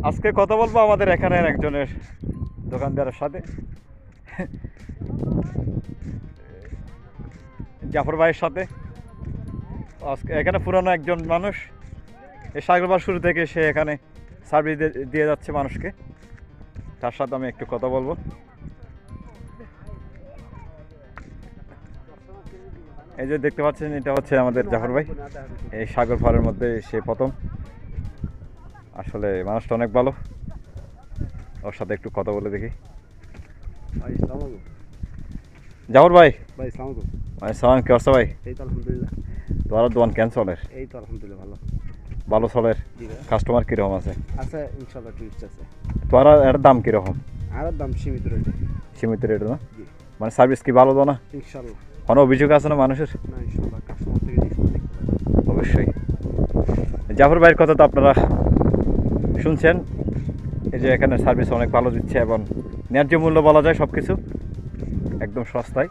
আজকে কথা বলবো আমাদের এখানের একজনের দোকানদারের সাথে, জাফর ভাইয়ের সাথে। আজকে এখানে পুরানো একজন মানুষ, এই সাগরবার শুরু থেকে সে এখানে সার্ভিস দিয়ে যাচ্ছে মানুষকে। তার সাথে আমি একটু কথা বলবো। এই যে দেখতে পাচ্ছেন, এটা হচ্ছে আমাদের জাফর ভাই। এই সাগর পাড়ের মধ্যে সে প্রথম। আসলে মানুষটা অনেক ভালো, ওর সাথে একটু কথা বলে দেখি। ভাই আসসালামু আলাইকুম। জাফর ভাই, ভাই আসসালামু আলাইকুম। ভাই সালাম, কি অবস্থা ভাই? এই তো আলহামদুলিল্লাহ। তোমার দোকান কেন চলের? এই তো আলহামদুলিল্লাহ ভালো। ভালো চলের? জি ভাই। কাস্টমার কীরকম আছে? আছে ইনশাআল্লাহ টুরিস্ট আছে। তোমার এর দাম কীরকম? আর দাম সীমিত রয়েছে। সীমিত রেট না? জি মানে সার্ভিস কি ভালো দাও না? ইনশাআল্লাহ। কোনো অভিযোগ আছে না মানুষের? না ইনশাআল্লাহ কাস্টমার থেকে ডিসকাউন্ট দেখতে পাবেন। অবশ্যই। জাফর ভাইয়ের কথা তো আপনারা শুনছেন, এই যে এখানে সার্ভিস অনেক ভালো দিচ্ছে এবং ন্যায্য মূল্য বলা যায়, সব কিছু একদম সস্তায়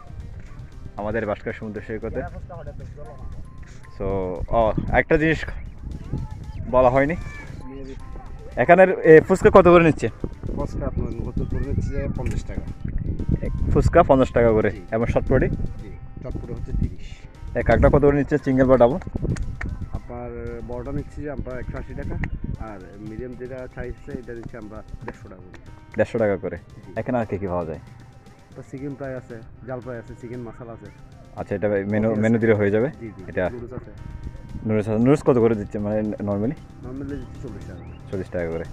আমাদের বাঁশখালী সমুদ্র সৈকতে। সো একটা জিনিস বলা হয়নি, এখানের ফুচকা কত করে নিচ্ছে? ফুচকা আপনার নতুন করে হচ্ছে 50 টাকা। ফুচকা 50 টাকা করে, জি। এবং শর্টপটি জি চটপটে হচ্ছে 30। এক একটা কত করে নিচ্ছে, সিঙ্গেল বা ডাবল? আপনার বড়টা নিচ্ছি যে আমরা 180 টাকা, আর মিডিয়াম যেটা সাইজ আছে এটা নিচ্ছি আমরা 150 টাকা করে। 150 টাকা করে। এখানে আর কি পাওয়া যায়? তো চিকেন ফ্রাই আছে, জাল ফ্রাই আছে, চিকেন মশলা আছে। আচ্ছা, এটা মেনু দিলে হয়ে যাবে। জি জি। এটা নুডলস আছে। নুডলস কত করে দিচ্ছে মানে নর্মালি? নর্মালি দিচ্ছি 40 টাকা। 40 টাকা করে।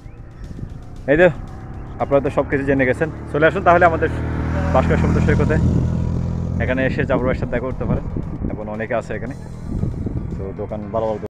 এই তো আপনারা তো সব কিছু জেনে গেছেন, চলে আসুন তাহলে আমাদের বাঁশখালী সমুদ্র সৈকতে। এখানে এসে জাফর ভাইয়ের সাথে দেখা করতে পারেন, এবং অনেকে আছে এখানে। তো দোকান ভালো ভালো